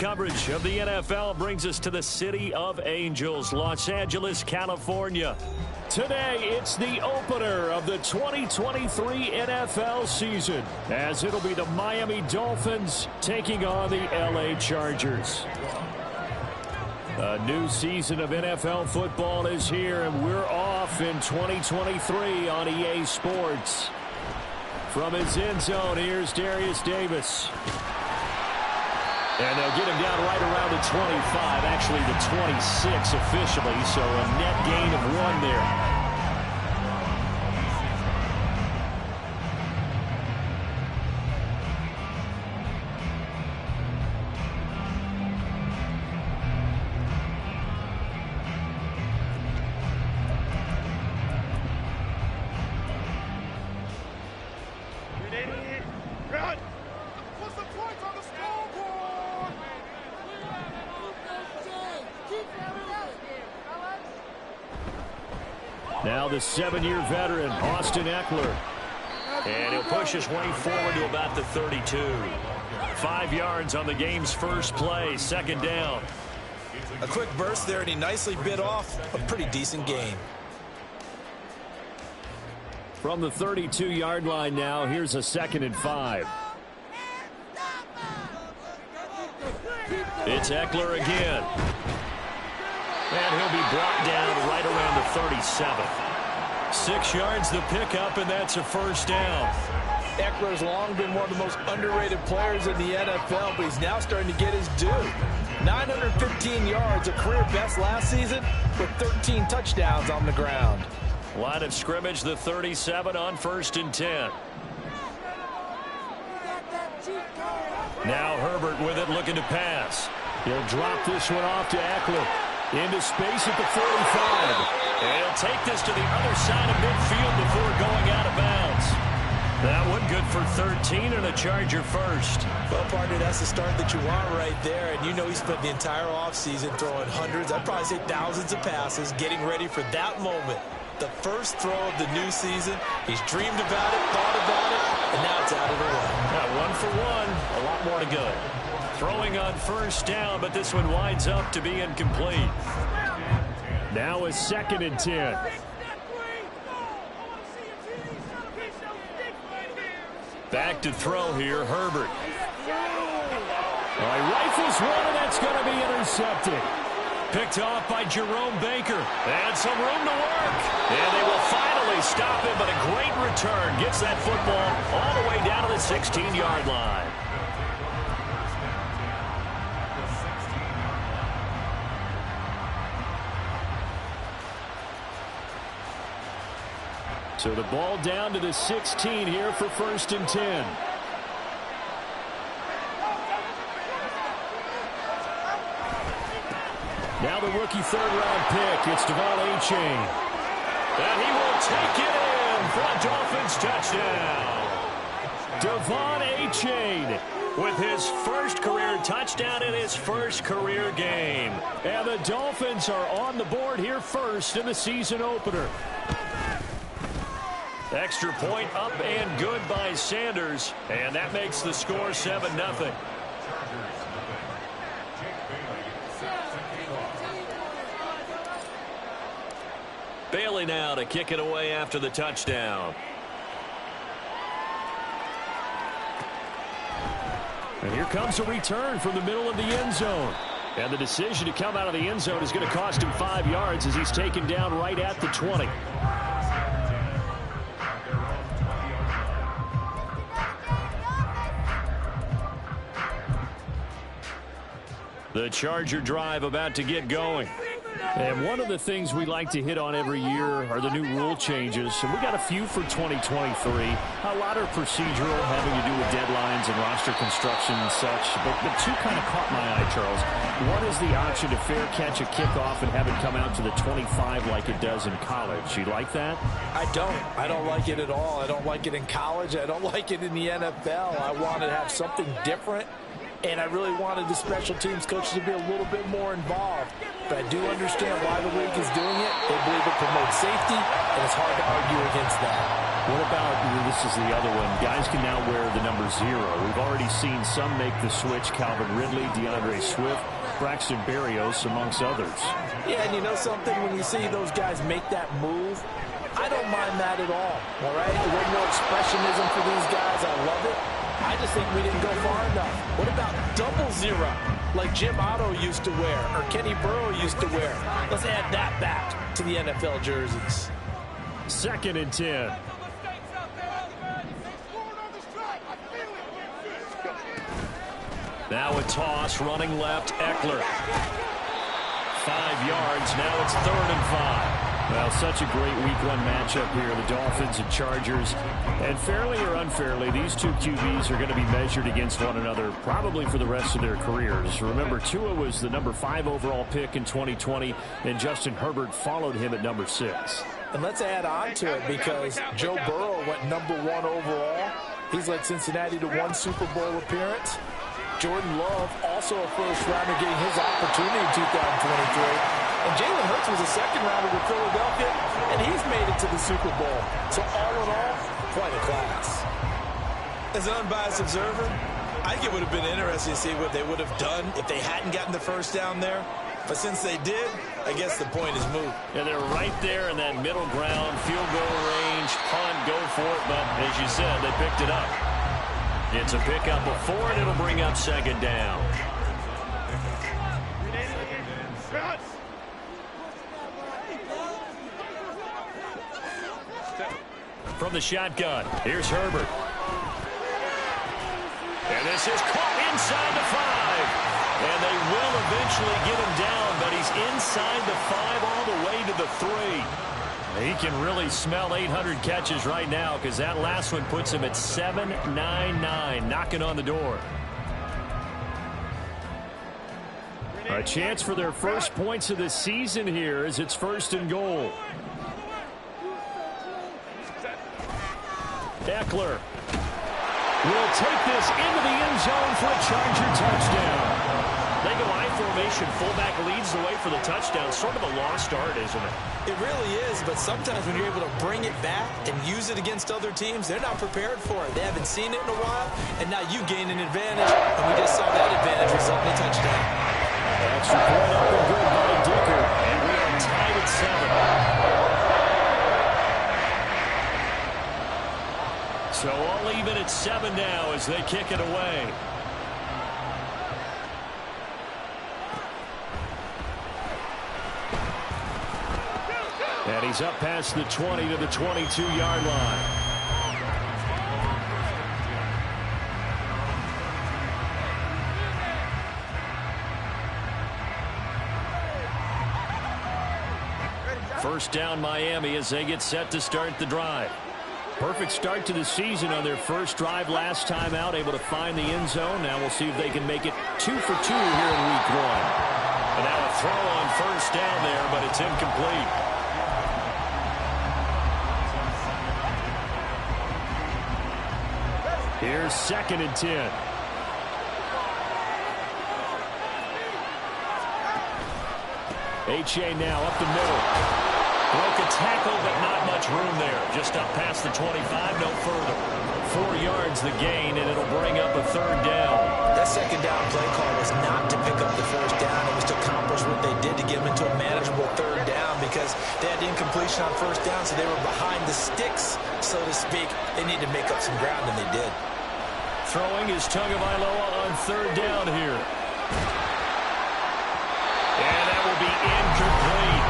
coverage of the NFL brings us to the City of Angels, Los Angeles, California. Today, it's the opener of the 2023 NFL season, as it'll be the Miami Dolphins taking on the LA Chargers. A new season of NFL football is here, and we're off in 2023 on EA Sports. From his end zone, here's Darius Davis. And they'll get him down right around the 25, actually the 26 officially, so a net gain of 1 there. Now the 7-year veteran, Austin Eckler. And he'll push his way forward to about the 32. 5 yards on the game's first play, second down. A quick burst there, and he nicely bit off a pretty decent gain. From the 32-yard line now, here's a 2nd and 5. It's Eckler again. And he'll be brought down right around the 37. 6 yards the pickup, and that's a first down. Eckler's long been one of the most underrated players in the NFL, but he's now starting to get his due. 915 yards, a career best last season, with 13 touchdowns on the ground. Line of scrimmage, the 37 on 1st and 10. Now Herbert with it, looking to pass. He'll drop this one off to Eckler. Into space at the 45. And he'll take this to the other side of midfield before going out of bounds. That one good for 13 and a Charger first. Well, partner, that's the start that you want right there. And you know he spent the entire offseason throwing hundreds, I'd probably say thousands of passes, getting ready for that moment. The first throw of the new season. He's dreamed about it, thought about it, and now it's out of the way. Yeah, 1 for 1. A lot more to go. Throwing on first down, but this one winds up to be incomplete. Now a 2nd and 10. Back to throw here, Herbert. He rifles one, and that's going to be intercepted. Picked off by Jerome Baker. And some room to work. And they will finally stop him, but a great return. Gets that football all the way down to the 16-yard line. So the ball down to the 16 here for 1st and 10. Now the rookie 3rd-round pick. It's Devon Achane. And he will take it in for a Dolphins touchdown. Devon Achane with his first career touchdown in his first career game. And the Dolphins are on the board here first in the season opener. Extra point up and good by Sanders. And that makes the score 7-0. Bailey now to kick it away after the touchdown. And here comes a return from the middle of the end zone. And the decision to come out of the end zone is going to cost him 5 yards as he's taken down right at the 20. The Charger drive about to get going. And one of the things we like to hit on every year are the new rule changes. And we got a few for 2023. A lot are procedural, having to do with deadlines and roster construction and such. But 2 kind of caught my eye, Charles. One is the option to fair catch a kickoff and have it come out to the 25 like it does in college. You like that? I don't. I don't like it at all. I don't like it in college. I don't like it in the NFL. I want to have something different. And I really wanted the special teams coaches to be a little bit more involved. But I do understand why the league is doing it. They believe it promotes safety, and it's hard to argue against that. What about, this is the other one, guys can now wear the number 0. We've already seen some make the switch, Calvin Ridley, DeAndre Swift, Braxton Berrios, amongst others. Yeah, and you know something, when you see those guys make that move, I don't mind that at all right? A little more expressionism for these guys, I love it. I just think we didn't go far enough. What about double 0, like Jim Otto used to wear, or Kenny Burrow used to wear? Let's add that back to the NFL jerseys. 2nd and 10. Now a toss, running left, Eckler. 5 yards, now it's 3rd and 5. Well, such a great week 1 matchup here, the Dolphins and Chargers. And fairly or unfairly, these two QBs are going to be measured against one another probably for the rest of their careers. Remember, Tua was the number 5 overall pick in 2020, and Justin Herbert followed him at number 6. And let's add on to it because Joe Burrow went number 1 overall. He's led Cincinnati to 1 Super Bowl appearance. Jordan Love, also a first-rounder, getting his opportunity in 2023. And Jalen Hurts was a second-rounder with Philadelphia, and he's made it to the Super Bowl. So all in all, quite a class. As an unbiased observer, I think it would have been interesting to see what they would have done if they hadn't gotten the first down there. But since they did, I guess the point is moot. Yeah, they're right there in that middle ground, field goal range, punt, go for it. But as you said, they picked it up. It's a pickup of 4, and it'll bring up 2nd down. From the shotgun, here's Herbert. And this is caught inside the 5. And they will eventually get him down, but he's inside the 5 all the way to the 3. He can really smell 800 catches right now because that last one puts him at 799, knocking on the door. A chance for their first points of the season here as it's 1st and goal. Eckler will take this into the end zone for a Charger touchdown. They go I formation, fullback leads the way for the touchdown. Sort of a lost art, isn't it? It really is, but sometimes when you're able to bring it back and use it against other teams, they're not prepared for it. They haven't seen it in a while, and now you gain an advantage, and we just saw that advantage result in a touchdown. Extra point up and good by Dicker, and we are tied at 7. So all even at 7 now as they kick it away. And he's up past the 20 to the 22-yard line. First down Miami as they get set to start the drive. Perfect start to the season on their first drive last time out, able to find the end zone. Now we'll see if they can make it 2 for 2 here in week 1. And now a throw on first down there, but it's incomplete. Here's 2nd and 10. H.A. now up the middle. Broke a tackle, but not much room there. Just up past the 25, no further. 4 yards the gain, and it'll bring up a 3rd down. That 2nd down play call was not to pick up the first down. It was to accomplish what they did to get them into a manageable 3rd down because they had incompletion on first down, so they were behind the sticks, so to speak. They needed to make up some ground, and they did. Throwing is Tagovailoa on 3rd down here. And that will be incomplete.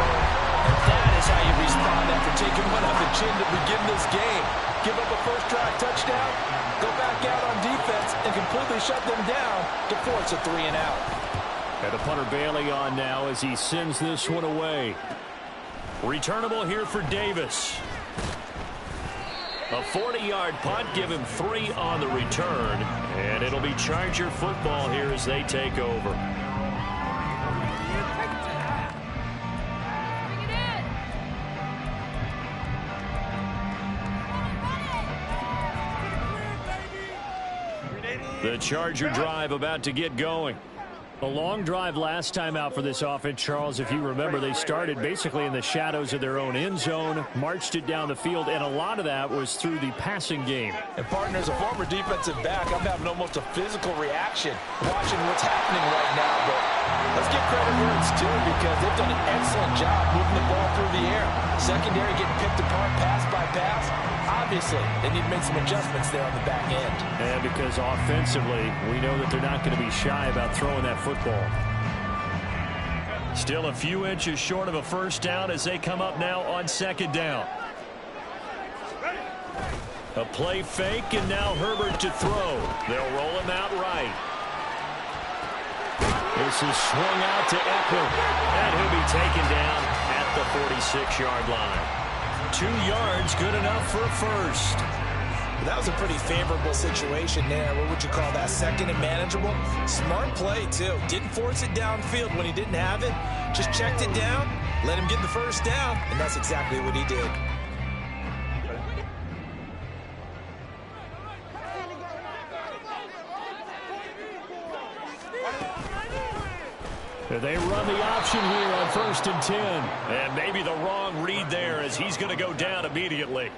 That is how you respond after taking one on the chin to begin this game. Give up a first-drive touchdown, go back out on defense, and completely shut them down to force a 3-and-out. And the punter Bailey on now as he sends this one away. Returnable here for Davis. A 40-yard punt, give him 3 on the return. And it'll be Charger football here as they take over. The Charger drive about to get going. A long drive last time out for this offense, Charles. If you remember, they started basically in the shadows of their own end zone, marched it down the field, and a lot of that was through the passing game. And, partner, as a former defensive back, I'm having almost a physical reaction watching what's happening right now. But let's give credit where it's due because they've done an excellent job moving the ball through the air. Secondary getting picked apart pass by pass. Obviously, they need to make some adjustments there on the back end. And because offensively, we know that they're not going to be shy about throwing that football. Still a few inches short of a first down as they come up now on second down. A play fake, and now Herbert to throw. They'll roll him out right. This is swung out to Eckler, and he'll be taken down at the 46-yard line. 2 yards, good enough for a first. That was a pretty favorable situation there. What would you call that? Second and manageable? Smart play, too. Didn't force it downfield when he didn't have it. Just checked it down, let him get the first down, and that's exactly what he did. They run the option here on 1st and 10. And maybe the wrong read there as he's going to go down immediately.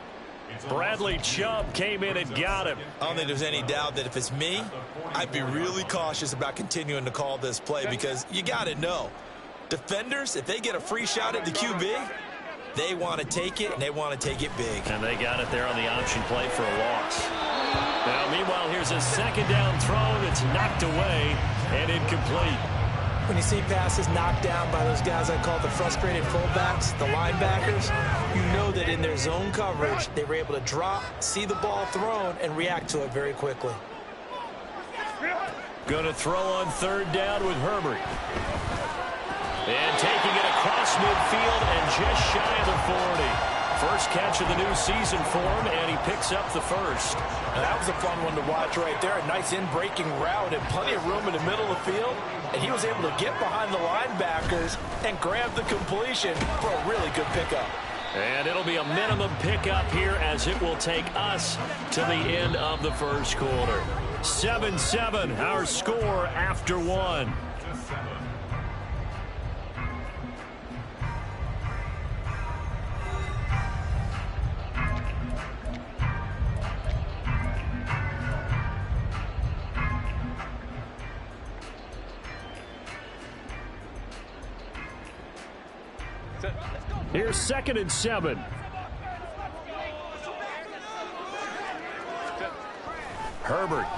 Bradley Chubb came in and got him. I don't think there's any doubt that if it's me, I'd be really cautious about continuing to call this play because you got to know, defenders, if they get a free shot at the QB, they want to take it, and they want to take it big. And they got it there on the option play for a loss. Now, meanwhile, here's a second down throw that's knocked away and incomplete. When you see passes knocked down by those guys I call the frustrated fullbacks, the linebackers, you know that in their zone coverage, they were able to drop, see the ball thrown, and react to it very quickly. Going to throw on 3rd down with Herbert. And taking it across midfield and just shy of the 40. First catch of the new season for him, and he picks up the first. Now that was a fun one to watch right there. A nice in-breaking route and plenty of room in the middle of the field. And he was able to get behind the linebackers and grab the completion for a really good pickup. And it'll be a minimum pickup here as it will take us to the end of the first quarter. 7-7, our score after 1. Here's 2nd and 7. Herbert.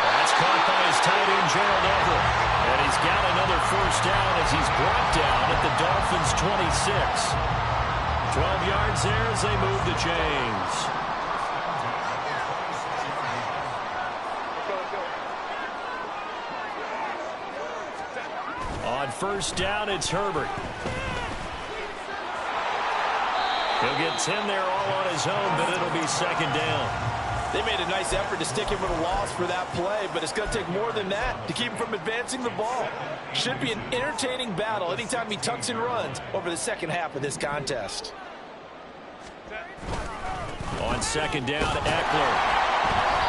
That's caught by his tight end, Gerald Everett. And he's got another first down as he's brought down at the Dolphins' 26. 12 yards there as they move the chains. On 1st down, it's Herbert. He'll get 10 there all on his own, but it'll be 2nd down. They made a nice effort to stick him with a loss for that play, but it's going to take more than that to keep him from advancing the ball. Should be an entertaining battle anytime he tucks and runs over the second half of this contest. On 2nd down, Eckler.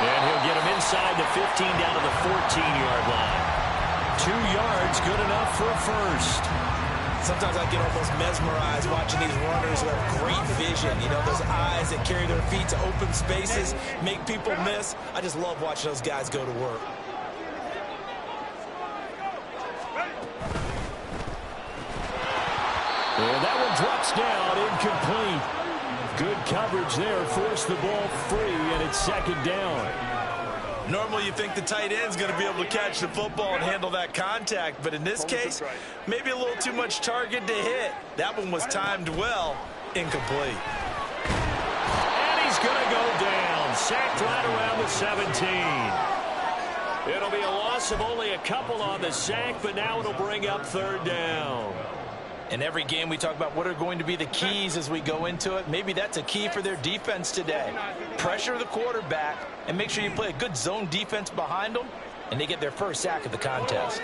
And he'll get him inside the 15 down to the 14-yard line. 2 yards, good enough for a first. Sometimes I get almost mesmerized watching these runners who have great vision. You know, those eyes that carry their feet to open spaces, make people miss. I just love watching those guys go to work. And that one drops down, incomplete. Good coverage there, forced the ball free, and it's 2nd down. Normally you think the tight end's going to be able to catch the football and handle that contact, but in this case, maybe a little too much target to hit. That one was timed well, incomplete. And he's going to go down, sacked right around the 17. It'll be a loss of only a couple on the sack, but now it'll bring up 3rd down. In every game, we talk about what are going to be the keys as we go into it. Maybe that's a key for their defense today. Pressure the quarterback and make sure you play a good zone defense behind them, and they get their first sack of the contest.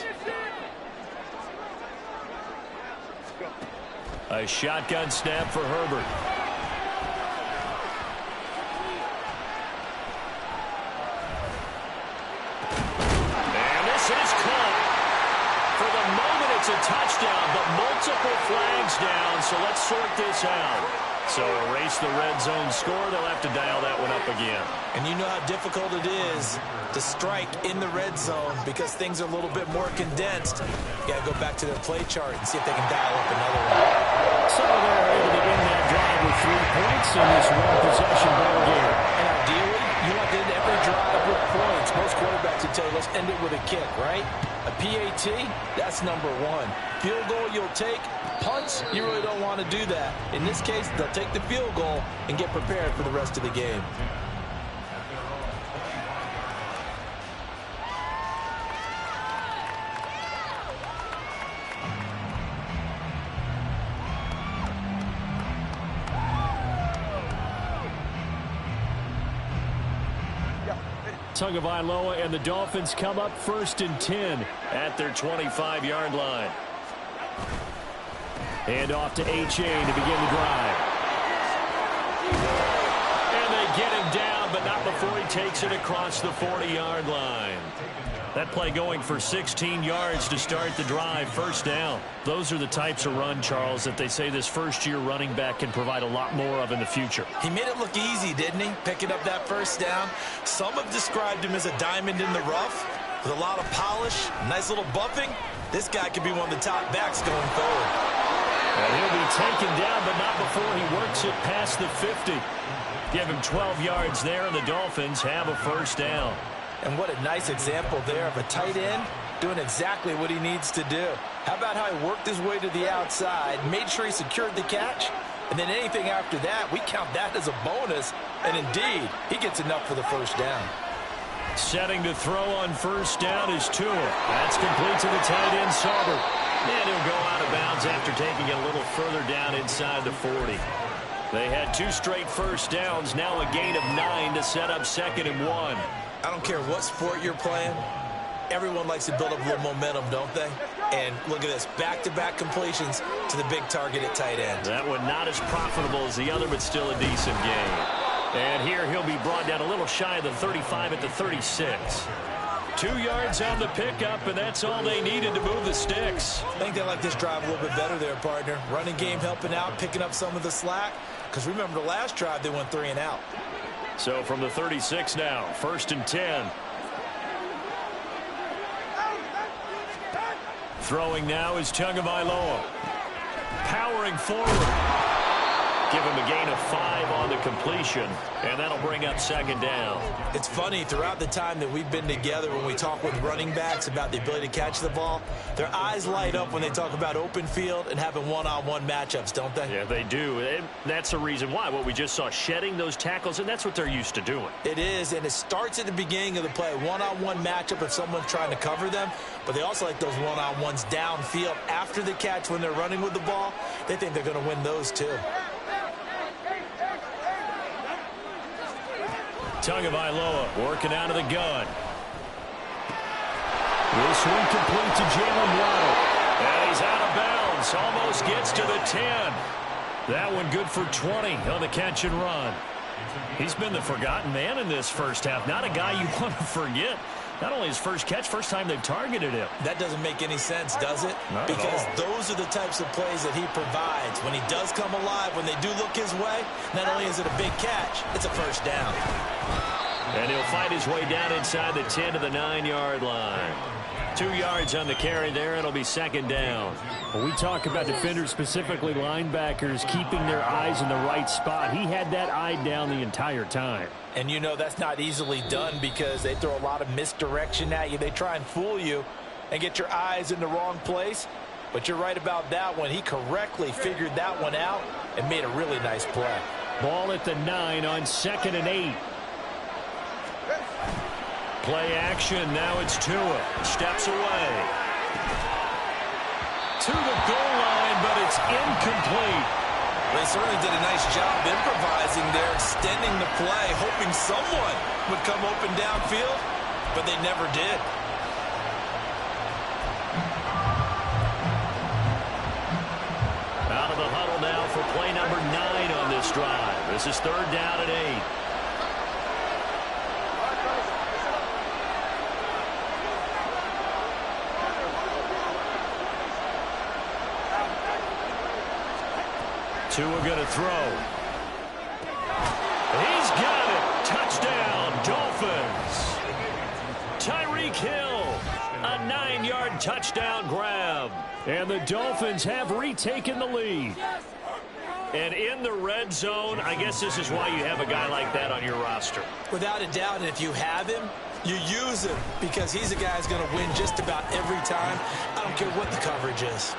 A shotgun snap for Herbert. yards down, so let's sort this out. So erase the red zone score. They'll have to dial that one up again. And you know how difficult it is to strike in the red zone because things are a little bit more condensed. You got to go back to their play chart and see if they can dial up another one. So they're able to end that drive with 3 points in this one-possession ball game. And ideally, you want to end every drive with points. Most quarterbacks would tell you, let's end it with a kick, right? A PAT, that's number 1. Field goal you'll take. Punts, you really don't want to do that. In this case, they'll take the field goal and get prepared for the rest of the game. Tagovailoa and the Dolphins come up 1st and 10 at their 25-yard line. Hand off to H.A. to begin the drive. And they get him down, but not before he takes it across the 40-yard line. That play going for 16 yards to start the drive. 1st down. Those are the types of run, Charles, that they say this first-year running back can provide a lot more of in the future. He made it look easy, didn't he? Picking up that 1st down. Some have described him as a diamond in the rough with a lot of polish, nice little buffing. This guy could be one of the top backs going forward. And he'll be taken down, but not before he works it past the 50. Give him 12 yards there, and the Dolphins have a 1st down. And what a nice example there of a tight end doing exactly what he needs to do. How about how he worked his way to the outside, made sure he secured the catch, and then anything after that, we count that as a bonus. And indeed, he gets enough for the 1st down. Setting to throw on 1st down is Tua. That's complete to the tight end, Sauber. And he'll go out of bounds after taking it a little further down inside the 40. They had 2 straight 1st downs, now a gain of 9 to set up 2nd and 1. I don't care what sport you're playing. Everyone likes to build up a little momentum, don't they? And look at this, back-to-back completions to the big target at tight end. That one not as profitable as the other, but still a decent game. And here he'll be brought down a little shy of the 35 at the 36. 2 yards on the pickup, and that's all they needed to move the sticks. I think they like this drive a little bit better there, partner. Running game helping out, picking up some of the slack. Because remember the last drive, they went 3 and out. So from the 36 now, 1st and 10. Throwing now is Tagovailoa. Powering forward. Give him a gain of 5 on the completion, and that'll bring up 2nd down. It's funny, throughout the time that we've been together, when we talk with running backs about the ability to catch the ball, their eyes light up when they talk about open field and having one-on-one matchups, don't they? Yeah, they do. And that's the reason why. What we just saw, shedding those tackles, and that's what they're used to doing. It is, and it starts at the beginning of the play. One-on-one matchup if someone's trying to cover them, but they also like those one-on-ones downfield after the catch when they're running with the ball. They think they're going to win those too. Tagovailoa working out of the gun. This one complete to Jalen Waddle. And he's out of bounds. Almost gets to the 10. That one good for 20 on the catch and run. He's been the forgotten man in this 1st half. Not a guy you want to forget. Not only his first catch, first time they've targeted him. That doesn't make any sense, does it? Not because at all. Those are the types of plays that he provides. When he does come alive, when they do look his way, not only is it a big catch, it's a 1st down. And he'll fight his way down inside the 10 to the 9-yard line. 2 yards on the carry there. It'll be 2nd down. When we talk about defenders, specifically linebackers, keeping their eyes in the right spot, he had that eye down the entire time. And you know that's not easily done because they throw a lot of misdirection at you. They try and fool you and get your eyes in the wrong place. But you're right about that one. He correctly figured that one out and made a really nice play. Ball at the 9 on 2nd and 8. Play action. Now it's Tua. Steps away. To the goal line, but it's incomplete. They certainly did a nice job improvising there, extending the play, hoping someone would come open downfield, but they never did. Out of the huddle now for play number 9 on this drive. This is 3rd down and 8. Tua going to throw. He's got it. Touchdown, Dolphins. Tyreek Hill, a 9-yard touchdown grab. And the Dolphins have retaken the lead. And in the red zone, I guess this is why you have a guy like that on your roster. Without a doubt, and if you have him, you use him because he's a guy who's going to win just about every time. I don't care what the coverage is.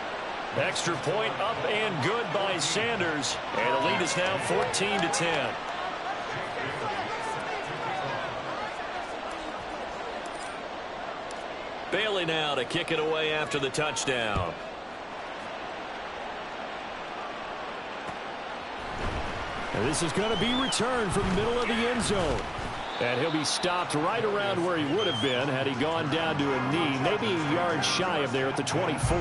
Extra point up and good by Sanders. And the lead is now 14-10. Bailey now to kick it away after the touchdown. And this is going to be returned from the middle of the end zone. And he'll be stopped right around where he would have been had he gone down to a knee, maybe a yard shy of there at the 24.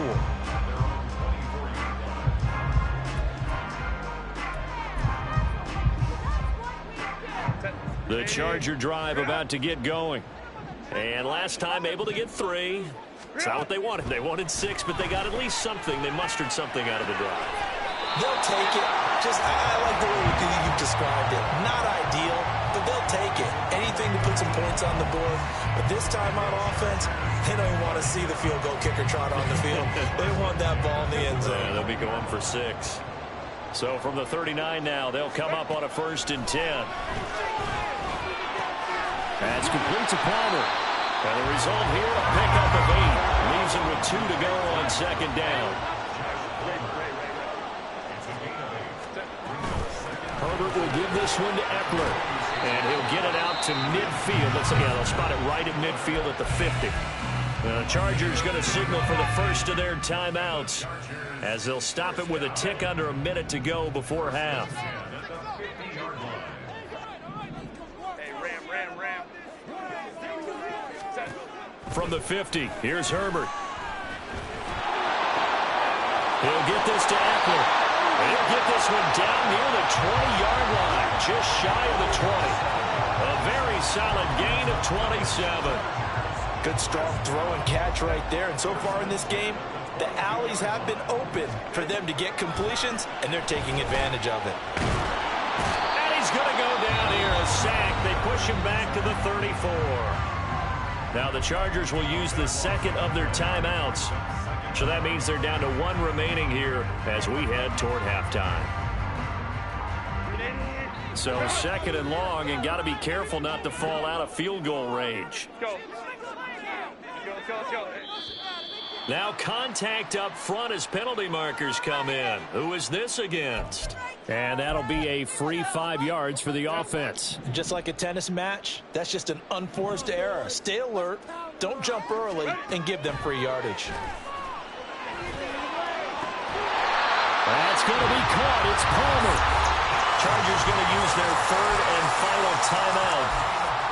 The Charger drive about to get going. And last time able to get 3. It's not what they wanted. They wanted 6, but they got at least something. They mustered something out of the drive. They'll take it. I like the way you've described it. Not ideal, but they'll take it. Anything to put some points on the board. But this time on offense, they don't even want to see the field goal kicker trot on the field. They want that ball in the end zone. Yeah, they'll be going for 6. So from the 39 now, they'll come up on a 1st and 10. That's complete to Palmer. And the result here, a pickup of 8. Leaves him with 2 to go on 2nd down. Herbert will give this one to Eckler. And he'll get it out to midfield. They'll spot it right at midfield at the 50. The Chargers going to signal for the first of their timeouts as they'll stop it with a tick under a minute to go before half. From the 50, here's Herbert. He'll get this to Eckler. He'll get this one down near the 20-yard line, just shy of the 20. A very solid gain of 27. Good strong throw and catch right there. And so far in this game, the alleys have been open for them to get completions, and they're taking advantage of it. And he's going to go down here, a sack. They push him back to the 34. Now the Chargers will use the second of their timeouts. So that means they're down to 1 remaining here as we head toward halftime. So 2nd and long, and got to be careful not to fall out of field goal range. Go. Now contact up front as penalty markers come in. Who is this against? And that'll be a free 5 yards for the offense. Just like a tennis match, that's just an unforced error. Stay alert, don't jump early, and give them free yardage. That's going to be caught. It's Palmer. Chargers going to use their 3rd and final timeout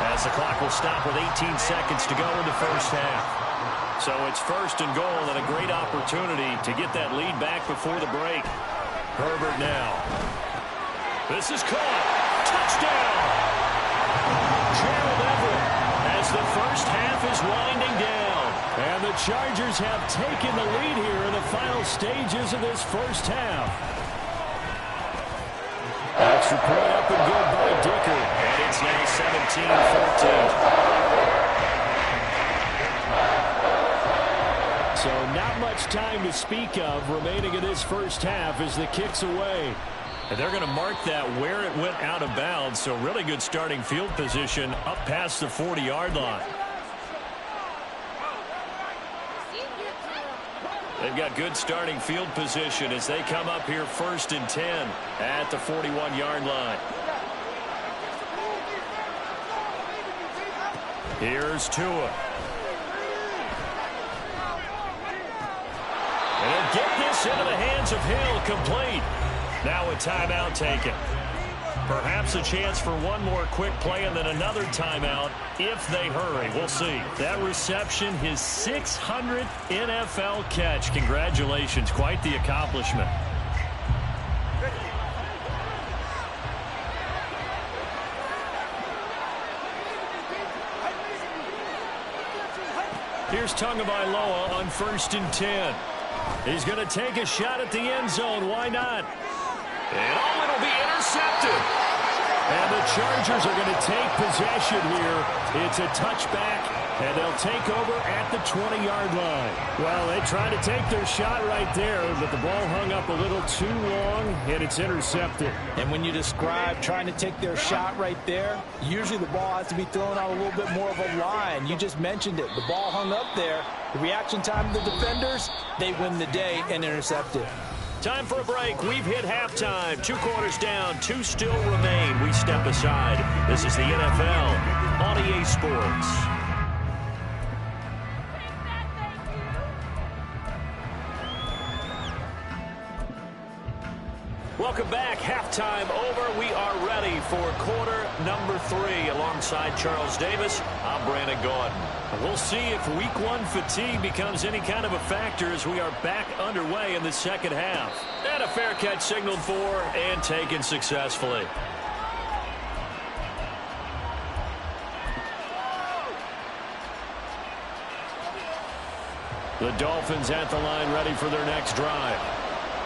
as the clock will stop with 18 seconds to go in the first half. So it's 1st and goal and a great opportunity to get that lead back before the break. Herbert now. This is caught. Touchdown! Gerald Everett as the first half is winding down. And the Chargers have taken the lead here in the final stages of this first half. Extra point up and good by Dicker. And it's now 17-14. So not much time to speak of remaining in this first half as the kick's away. And they're going to mark that where it went out of bounds. So really good starting field position up past the 40-yard line. They've got good starting field position as they come up here 1st and 10 at the 41-yard line. Here's Tua. And he'll get this into the hands of Hill, complete. Now a timeout taken. Perhaps a chance for one more quick play and then another timeout if they hurry. We'll see. That reception, his 600th NFL catch. Congratulations. Quite the accomplishment. Here's Tagovailoa on 1st and 10. He's going to take a shot at the end zone. Why not? And oh, it'll be intercepted. And the Chargers are going to take possession here. It's a touchback, and they'll take over at the 20-yard line. Well, they tried to take their shot right there, but the ball hung up a little too long, and it's intercepted. And when you describe trying to take their shot right there, usually the ball has to be thrown out a little bit more of a line. You just mentioned it. The ball hung up there. The reaction time of the defenders, they win the day and intercept it. Time for a break. We've hit halftime. 2 quarters down. 2 still remain. We step aside. This is the NFL on EA Sports. Welcome back. Halftime over. We are ready for quarter number 3. Alongside Charles Davis, I'm Brandon Gaudin. We'll see if week 1 fatigue becomes any kind of a factor as we are back underway in the second half. And a fair catch signaled for and taken successfully. The Dolphins at the line ready for their next drive.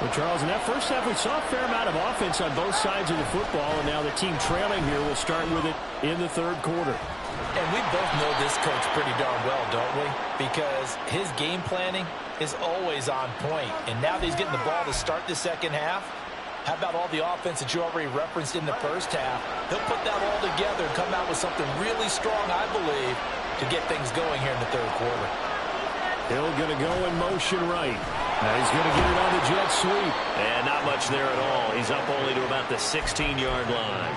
Well, Charles, in that first half, we saw a fair amount of offense on both sides of the football, and now the team trailing here will start with it in the third quarter. And we both know this coach pretty darn well, don't we? Because his game planning is always on point. And now that he's getting the ball to start the second half, how about all the offense that you already referenced in the first half? He'll put that all together and come out with something really strong, I believe, to get things going here in the third quarter. Hill going to go in motion right. Now he's going to get it on the jet sweep. And not much there at all. He's up only to about the 16-yard line.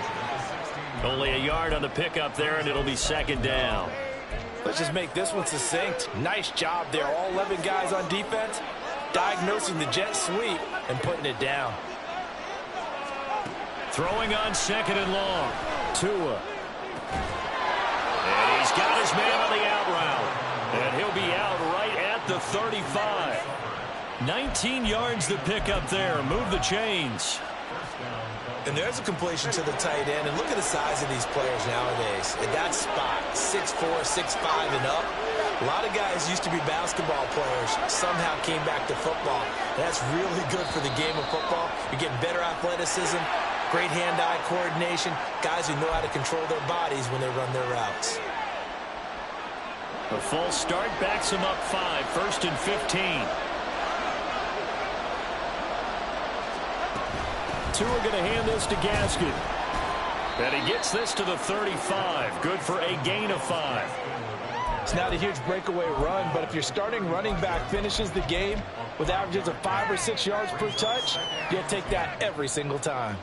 Only a yard on the pickup there, and it'll be second down. Let's just make this one succinct. Nice job there. All 11 guys on defense diagnosing the jet sweep and putting it down. Throwing on second and long. Tua. And he's got his man on the out route. And he'll be out right at the 35. 19 yards the pickup there. Move the chains. And there's a completion to the tight end. And look at the size of these players nowadays. At that spot, 6'4", 6'5", and up. A lot of guys used to be basketball players. Somehow came back to football. And that's really good for the game of football. You're getting better athleticism, great hand-eye coordination, guys who know how to control their bodies when they run their routes. A false start backs him up 5. First and 15. Tua going to hand this to Gaskin. And he gets this to the 35. Good for a gain of 5. It's not a huge breakaway run, but if your starting running back finishes the game with averages of 5 or 6 yards per touch, you'll take that every single time.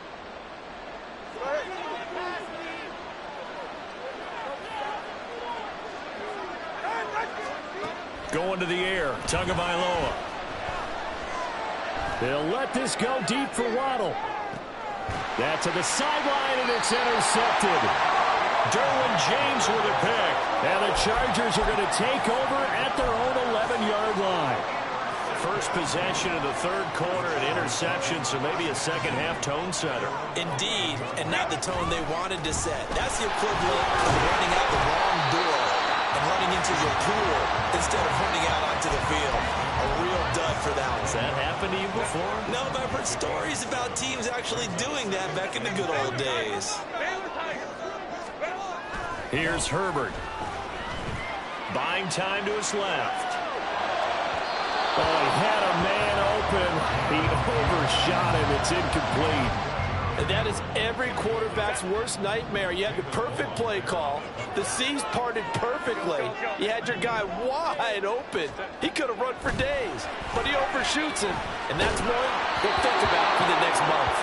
Going to the air. Tagovailoa. They'll let this go deep for Waddle. That's to the sideline, and it's intercepted. Derwin James with a pick. And the Chargers are going to take over at their own 11-yard line. First possession of the third quarter, an interception, so maybe a second-half tone setter. Indeed, and not the tone they wanted to set. That's the equivalent of running out the wrong door and running into your pool instead of running out onto the field. A real dud for that one. Has that happened to you before? No, but I've heard stories about teams actually doing that back in the good old days. Here's Herbert. Buying time to his left. Oh, he had a man open. He overshot him. It's incomplete. And that is every quarterback's worst nightmare. You had the perfect play call. The seams parted perfectly. You had your guy wide open. He could have run for days, but he overshoots him. And that's one he'll think about for the next month.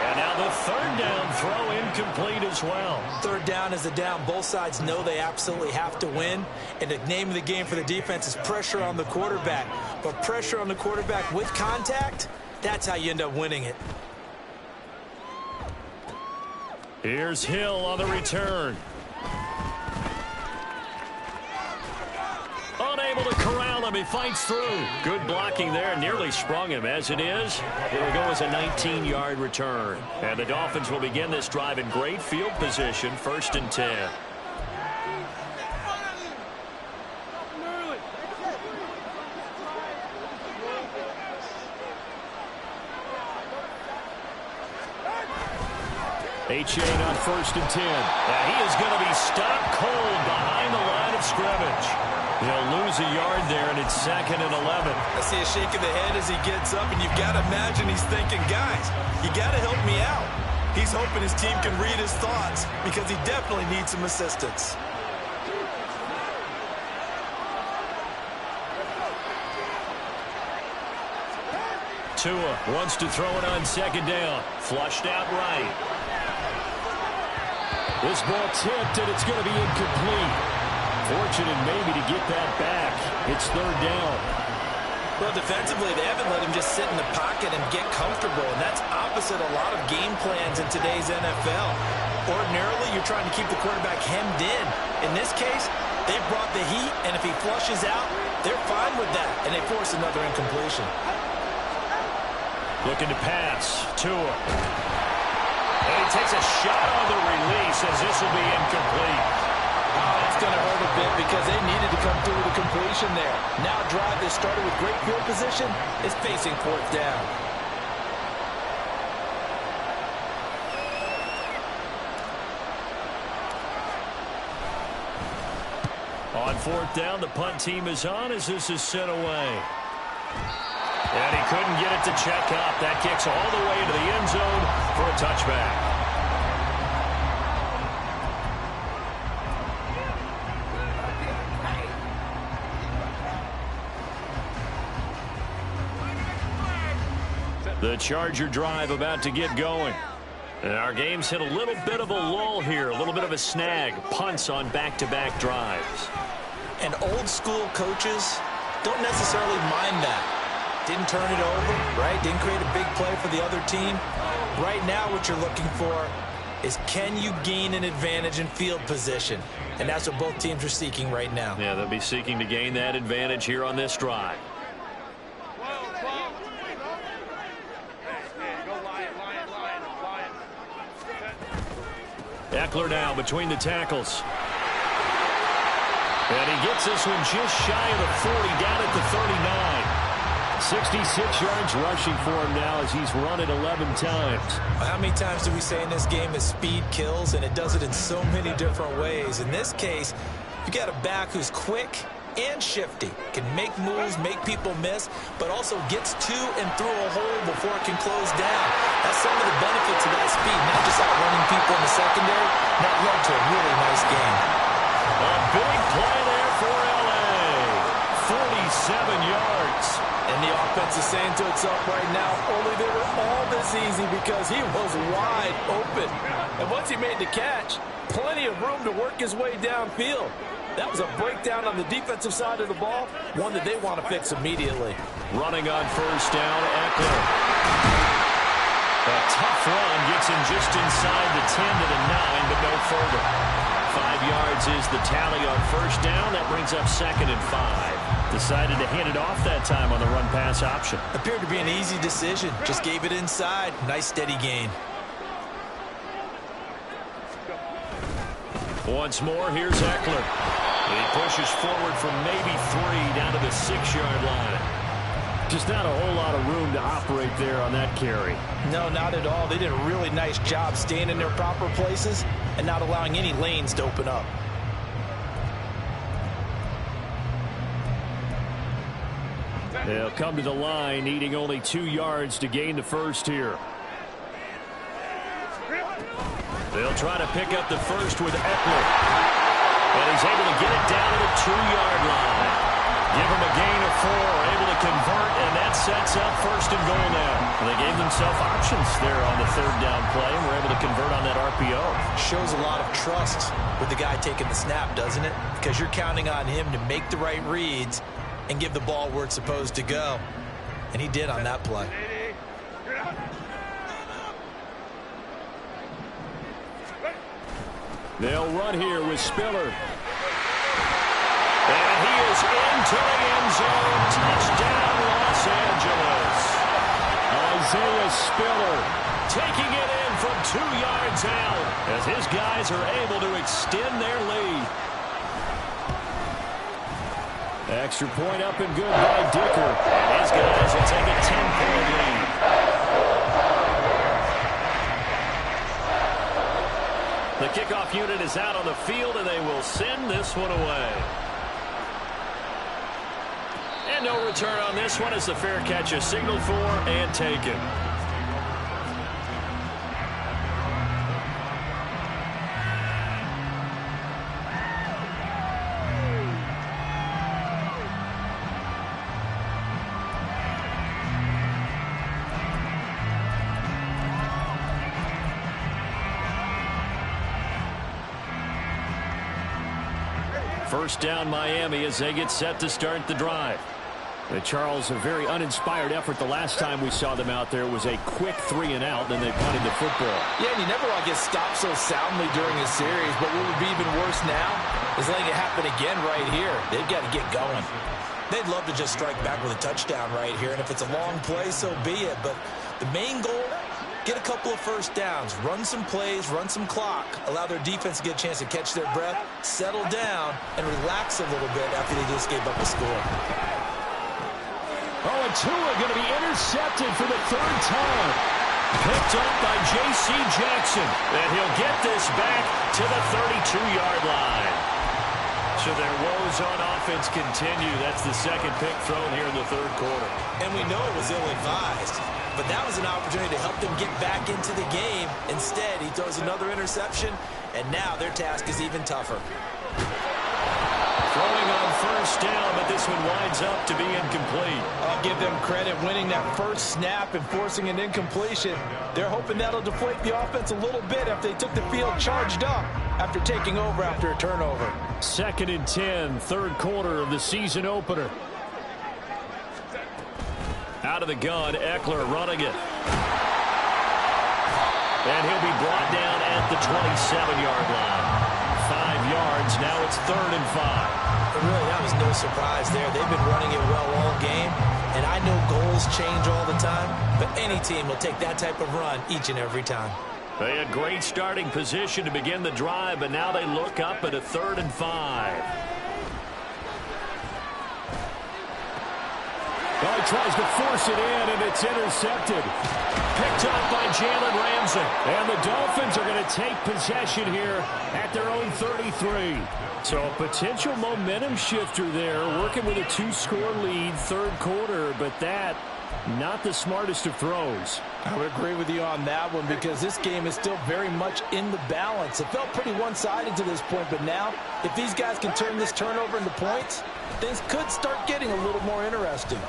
And now the third down throw incomplete as well. Third down is a down. Both sides know they absolutely have to win. And the name of the game for the defense is pressure on the quarterback. But pressure on the quarterback with contact, that's how you end up winning it. Here's Hill on the return. Unable to corral him. He fights through. Good blocking there. Nearly sprung him. As it is, it'll go as a 19-yard return. And the Dolphins will begin this drive in great field position. 1st and 10. H8 on 1st and 10. Now he is going to be stopped cold behind the line of scrimmage. He'll lose a yard there, and it's 2nd and 11. I see a shake of the head as he gets up, and you've got to imagine he's thinking, guys, you got to help me out. He's hoping his team can read his thoughts because he definitely needs some assistance. Tua wants to throw it on 2nd down. Flushed out right. This ball tipped, and it's going to be incomplete. Fortunate maybe to get that back. It's 3rd down. Well, defensively, they haven't let him just sit in the pocket and get comfortable, and that's opposite a lot of game plans in today's NFL. Ordinarily, you're trying to keep the quarterback hemmed in. In this case, they brought the heat, and if he flushes out, they're fine with that, and they force another incompletion. Looking to pass. Tua. And he takes a shot on the release as this will be incomplete. Oh, that's going to hurt a bit because they needed to come through with a completion there. Now a drive that started with great field position is facing 4th down. On 4th down, the punt team is on as this is sent away. And he couldn't get it to check up. That kicks all the way to the end zone for a touchback. The Charger drive about to get going. And our game's hit a little bit of a lull here, a little bit of a snag. Punts on back-to-back drives. And old-school coaches don't necessarily mind that. Didn't turn it over, right? Didn't create a big play for the other team. Right now what you're looking for is can you gain an advantage in field position? And that's what both teams are seeking right now. Yeah, they'll be seeking to gain that advantage here on this drive. Eckler now between the tackles. And he gets this one just shy of the 40, down at the 39. 66 yards rushing for him now as he's run it 11 times. How many times do we say in this game that speed kills, and it does it in so many different ways? In this case, you got a back who's quick and shifty, can make moves, make people miss, but also gets to and through a hole before it can close down. That's some of the benefits of that speed, not just outrunning people in the secondary. That led to a really nice game. A big play there for L.A. 47 yards. And the offense is saying to itself right now, only they were all this easy because he was wide open. And once he made the catch, plenty of room to work his way downfield. That was a breakdown on the defensive side of the ball, one that they want to fix immediately. Running on 1st down, Eckler. A tough run gets him just inside the 10 to the 9, but no further. 5 yards is the tally on 1st down. That brings up 2nd and 5. Decided to hand it off that time on the run-pass option. Appeared to be an easy decision. Just gave it inside. Nice, steady gain. Once more, here's Eckler. He pushes forward from maybe 3 down to the 6-yard line. Just not a whole lot of room to operate there on that carry. No, not at all. They did a really nice job staying in their proper places and not allowing any lanes to open up. They'll come to the line, needing only 2 yards to gain the first here. They'll try to pick up the first with Eckler. And he's able to get it down to the 2-yard line. Give him a gain of 4, able to convert, and that sets up 1st and goal now. They gave themselves options there on the 3rd down play, and were able to convert on that RPO. Shows a lot of trust with the guy taking the snap, doesn't it? Because you're counting on him to make the right reads and give the ball where it's supposed to go. And he did on that play. They'll run here with Spiller. And he is into the end zone. Touchdown, Los Angeles. Isaiah Spiller taking it in from 2 yards out as his guys are able to extend their lead. Extra point up and good by Dicker. And his guys will take a 10-point lead. The kickoff unit is out on the field, and they will send this one away. And no return on this one as the fair catch is signaled for and taken. First down Miami as they get set to start the drive. Charles, a very uninspired effort the last time we saw them out there. It was a quick 3-and-out, then they punted the football. Yeah, and you never want to get stopped so soundly during a series, but what would be even worse now is letting it happen again right here. They've got to get going. They'd love to just strike back with a touchdown right here, and if it's a long play, so be it. But the main goal, get a couple of first downs, run some plays, run some clock, allow their defense to get a chance to catch their breath, settle down, and relax a little bit after they just gave up a score. Oh, and Tua going to be intercepted for the third time. Picked up by J.C. Jackson. And he'll get this back to the 32-yard line. So their woes on offense continue. That's the second pick thrown here in the third quarter. And we know it was ill-advised, but that was an opportunity to help them get back into the game. Instead, he throws another interception, and now their task is even tougher. Throwing on first down, but this one winds up to be incomplete. I'll give them credit winning that first snap and forcing an incompletion. They're hoping that'll deflate the offense a little bit after they took the field charged up after taking over after a turnover. 2nd and 10, third quarter of the season opener. Out of the gun, Eckler running it. And he'll be brought down at the 27-yard line. 5 yards, now it's 3rd and 5. But really, that was no surprise there. They've been running it well all game, and I know goals change all the time, but any team will take that type of run each and every time. They had great starting position to begin the drive, but now they look up at a 3rd and 5. Well, he tries to force it in, and it's intercepted. Picked up by Jalen Ramsey. And the Dolphins are going to take possession here at their own 33. So a potential momentum shifter there, working with a 2-score lead, third quarter, but that, not the smartest of throws. I would agree with you on that one because this game is still very much in the balance. It felt pretty one-sided to this point, but now, if these guys can turn this turnover into points, things could start getting a little more interesting.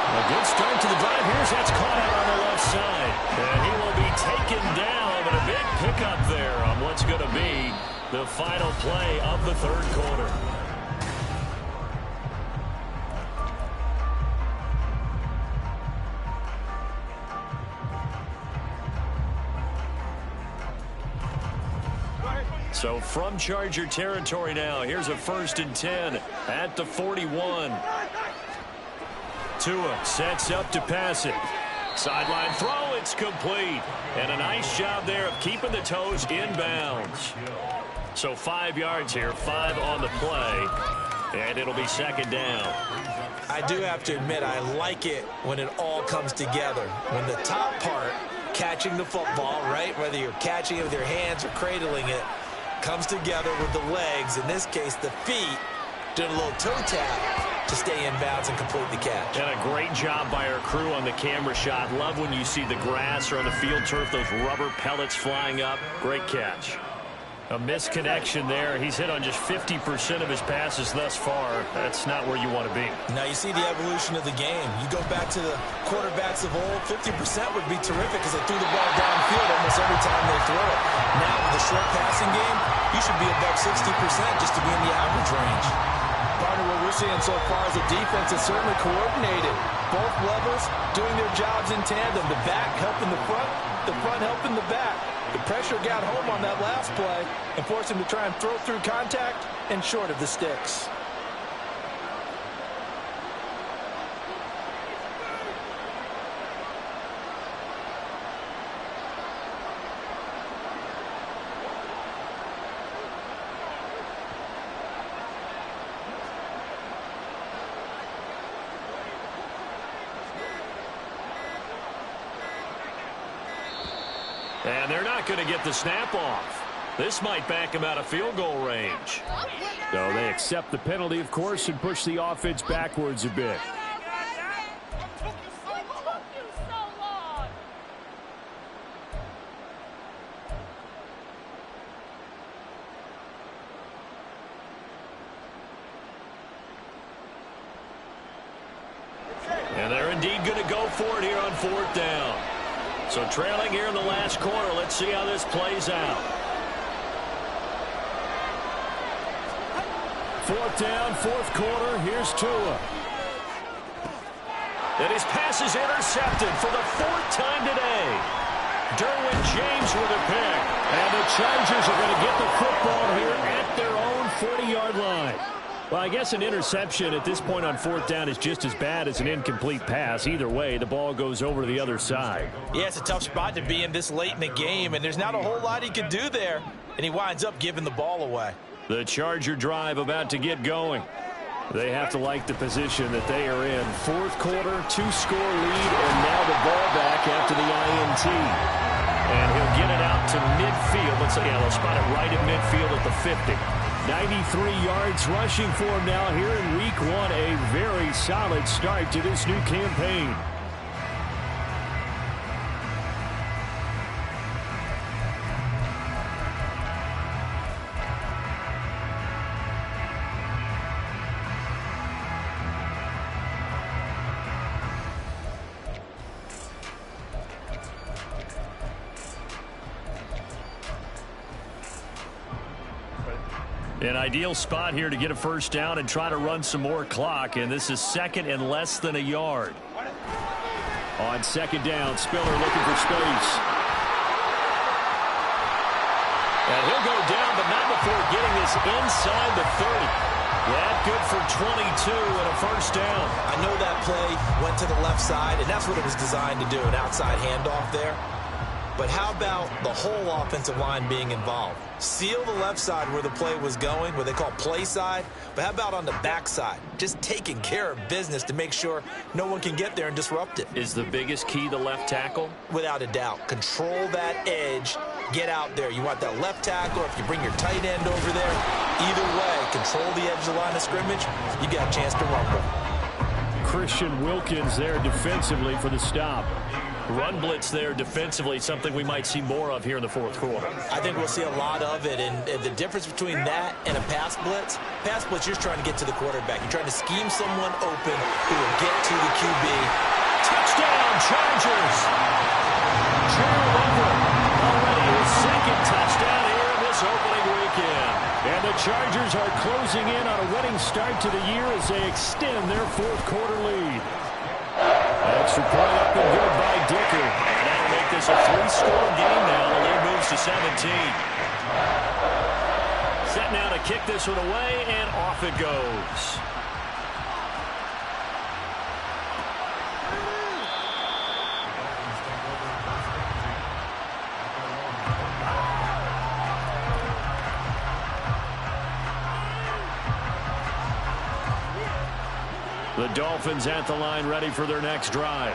A good start to the drive. Here's that's caught out on the left side. And he will be taken down, but a big pickup there on what's going to be the final play of the third quarter. So from Charger territory now, here's a 1st and 10 at the 41. Tua sets up to pass it. Sideline throw, it's complete. And a nice job there of keeping the toes in bounds. So 5 yards here, 5 on the play. And it'll be 2nd down. I do have to admit, I like it when it all comes together. When the top part, catching the football, right, whether you're catching it with your hands or cradling it, comes together with the legs, in this case the feet, doing a little toe tap to stay in bounds and complete the catch. And a great job by our crew on the camera shot. Love when you see the grass or on the field turf, those rubber pellets flying up. Great catch. A misconnection there. He's hit on just 50% of his passes thus far. That's not where you want to be. Now you see the evolution of the game. You go back to the quarterbacks of old, 50% would be terrific because they threw the ball downfield almost every time they throw it. Now with the short passing game, you should be above 60% just to be in the average range. Partner, what we're seeing so far is the defense is certainly coordinated. Both levels doing their jobs in tandem. The back helping the front helping the back. The pressure got home on that last play and forced him to try and throw through contact and short of the sticks. And they're not going to get the snap off. This might back him out of field goal range. So they accept the penalty, of course, and push the offense backwards a bit. And they're indeed going to go for it here on 4th down. So trailing here in the last quarter. Let's see how this plays out. 4th down, 4th quarter. Here's Tua. And his pass is intercepted for the 4th time today. Derwin James with a pick. And the Chargers are going to get the football here at their own 40-yard line. Well, I guess an interception at this point on 4th down is just as bad as an incomplete pass. Either way, the ball goes over to the other side. Yeah, it's a tough spot to be in this late in the game, and there's not a whole lot he can do there. And he winds up giving the ball away. The Charger drive about to get going. They have to like the position that they are in. 4th quarter, 2-score lead, and now the ball back after the INT. And he'll get it out to midfield. Let's spot it right at midfield at the 50. 93 yards rushing for him now here in week 1. A very solid start to this new campaign. An ideal spot here to get a first down and try to run some more clock, and this is 2nd and less than a yard. On 2nd down, Spiller looking for space. And he'll go down, but not before getting this inside the 30. That good for 22 and a first down. I know that play went to the left side, and that's what it was designed to do, an outside handoff there. But how about the whole offensive line being involved? Seal the left side where the play was going, where they call play side. But how about on the back side? Just taking care of business to make sure no one can get there and disrupt it. Is the biggest key the left tackle? Without a doubt. Control that edge. Get out there. You want that left tackle, if you bring your tight end over there. Either way, control the edge of the line of scrimmage. You got a chance to rumble. Christian Wilkins there defensively for the stop. Run blitz there defensively, something we might see more of here in the 4th quarter. I think we'll see a lot of it, and the difference between that and a pass blitz, you're just trying to get to the quarterback. You're trying to scheme someone open who will get to the QB. Touchdown, Chargers! Gerald Everett already his 2nd touchdown here in this opening weekend. And the Chargers are closing in on a winning start to the year as they extend their 4th quarter lead. Extra point up and good by Dicker. And that'll make this a 3-score game now. The lead moves to 17. Set now to kick this one away, and off it goes. The Dolphins at the line ready for their next drive.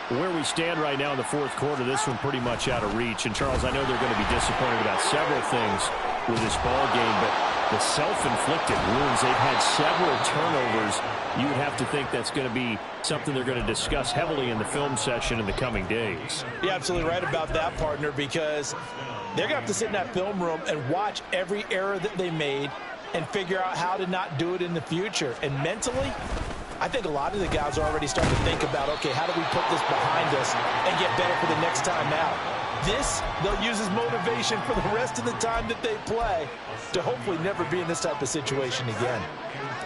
Where we stand right now in the 4th quarter, this one pretty much out of reach. And, Charles, I know they're going to be disappointed about several things with this ball game, but the self-inflicted wounds, they've had several turnovers. You would have to think that's going to be something they're going to discuss heavily in the film session in the coming days. You're absolutely right about that, partner, because they're going to have to sit in that film room and watch every error that they made and figure out how to not do it in the future. And mentally, I think a lot of the guys are already starting to think about, okay, how do we put this behind us and get better for the next time out? This, they'll use as motivation for the rest of the time that they play to hopefully never be in this type of situation again.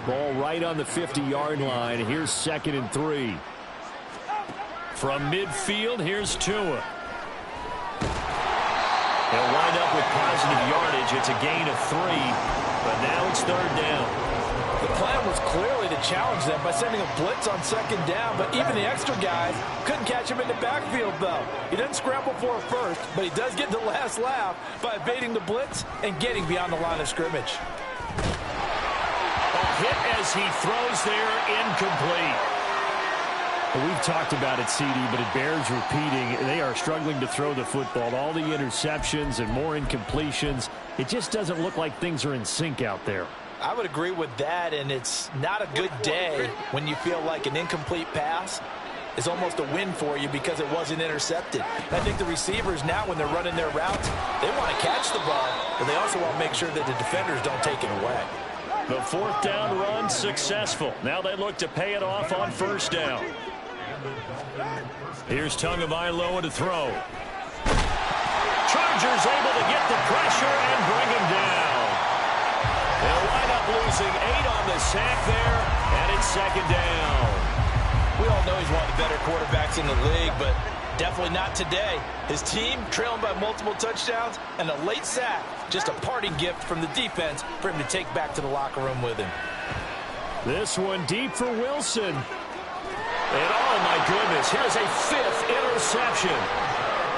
Ball right on the 50-yard line. Here's 2nd and 3. From midfield, here's Tua. He'll wind up with positive yardage. It's a gain of 3, but now it's 3rd down. The plan was clearly to challenge them by sending a blitz on 2nd down, but even the extra guys couldn't catch him in the backfield, though. He didn't scramble for a first, but he does get the last laugh by evading the blitz and getting beyond the line of scrimmage. A hit as he throws there, incomplete. We've talked about it, CD, but it bears repeating. They are struggling to throw the football. All the interceptions and more incompletions. It just doesn't look like things are in sync out there. I would agree with that, and it's not a good day when you feel like an incomplete pass is almost a win for you because it wasn't intercepted. And I think the receivers now, when they're running their routes, they want to catch the ball, but they also want to make sure that the defenders don't take it away. The fourth down run successful. Now they look to pay it off on first down. Here's Tagovailoa to throw. Chargers able to get the pressure and bring him down. They'll wind up losing 8 on the sack there, and it's second down. We all know he's one of the better quarterbacks in the league, but definitely not today. His team trailing by multiple touchdowns, and a late sack, just a parting gift from the defense for him to take back to the locker room with him. This one deep for Wilson. And oh my goodness, here's a 5th interception.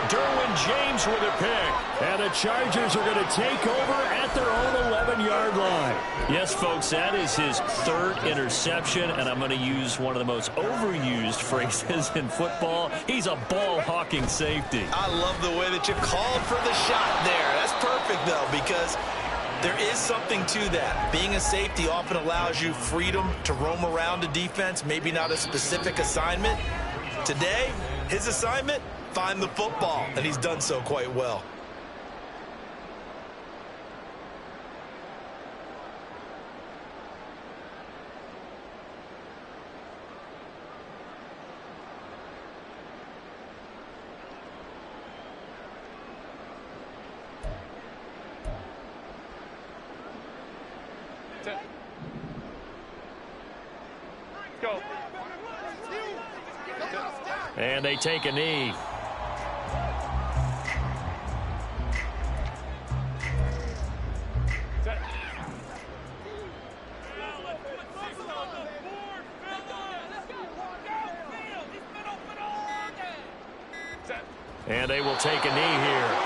Derwin James with a pick. And the Chargers are going to take over at their own 11-yard line. Yes, folks, that is his 3rd interception, and I'm going to use one of the most overused phrases in football. He's a ball-hawking safety. I love the way that you called for the shot there. That's perfect, though, because there is something to that. Being a safety often allows you freedom to roam around a defense, maybe not a specific assignment. Today, his assignment, find the football, and he's done so quite well. Go. And they take a knee. And they will take a knee here.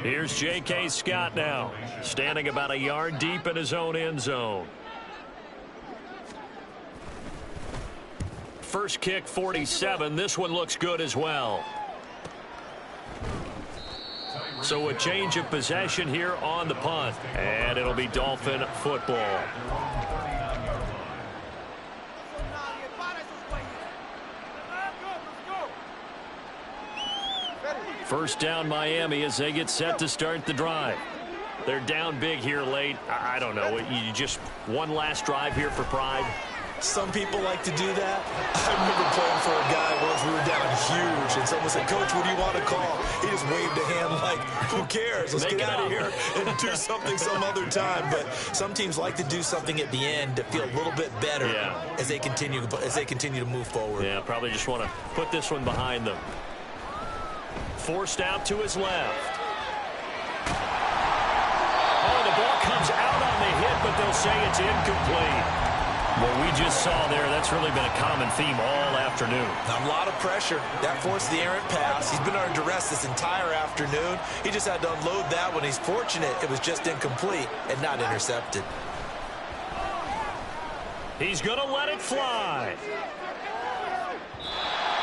Here's J.K. Scott now, standing about a yard deep in his own end zone. First kick, 47. This one looks good as well. So a change of possession here on the punt, and it'll be Dolphin football. First down Miami as they get set to start the drive. They're down big here late. I don't know. You just one last drive here for pride. Some people like to do that. I remember playing for a guy once. We were down huge, and someone said, "Coach, what do you want to call?" He just waved a hand like, "Who cares? Let's get out of here and do something some other time." But some teams like to do something at the end to feel a little bit better as they continue to move forward. Yeah, probably just want to put this one behind them. Forced out to his left. Oh, the ball comes out on the hit, but they'll say it's incomplete. What we just saw there, that's really been a common theme all afternoon. A lot of pressure. That forced the errant pass. He's been under duress this entire afternoon. He just had to unload that one. He's fortunate it was just incomplete and not intercepted. He's going to let it fly.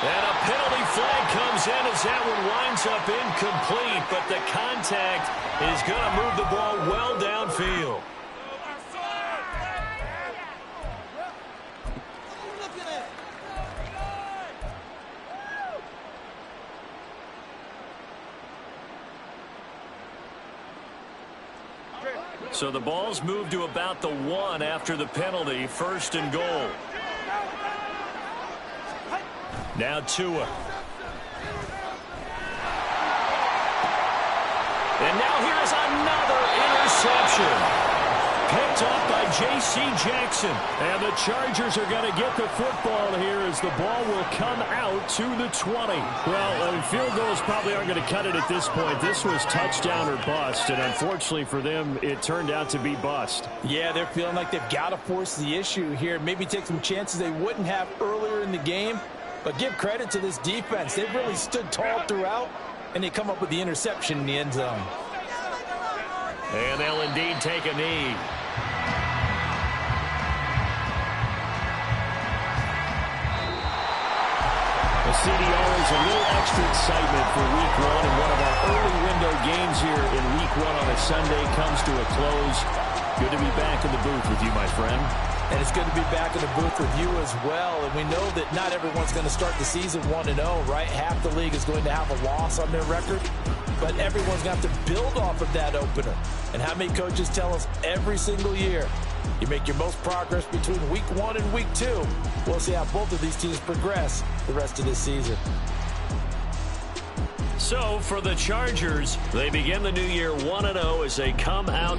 And a penalty flag comes in as that one winds up incomplete, but the contact is going to move the ball well downfield. So the ball's moved to about the 1 after the penalty, 1st and goal. Now Tua. And now here's another interception. Picked up by J.C. Jackson. And the Chargers are going to get the football here as the ball will come out to the 20. Well, field goals probably aren't going to cut it at this point. This was touchdown or bust, and unfortunately for them, it turned out to be bust. Yeah, they're feeling like they've got to force the issue here. Maybe take some chances they wouldn't have earlier in the game. But give credit to this defense. They've really stood tall throughout. and they come up with the interception in the end zone. And they'll indeed take a knee. CDR is a little extra excitement for Week 1, and one of our early window games here in Week 1 on a Sunday comes to a close. Good to be back in the booth with you, my friend. And it's good to be back in the booth with you as well. And we know that not everyone's going to start the season 1-0, right? Half the league is going to have a loss on their record. But everyone's going to have to build off of that opener. And how many coaches tell us every single year, you make your most progress between Week 1 and Week 2. We'll see how both of these teams progress the rest of this season. So for the Chargers, they begin the new year 1-0 as they come out.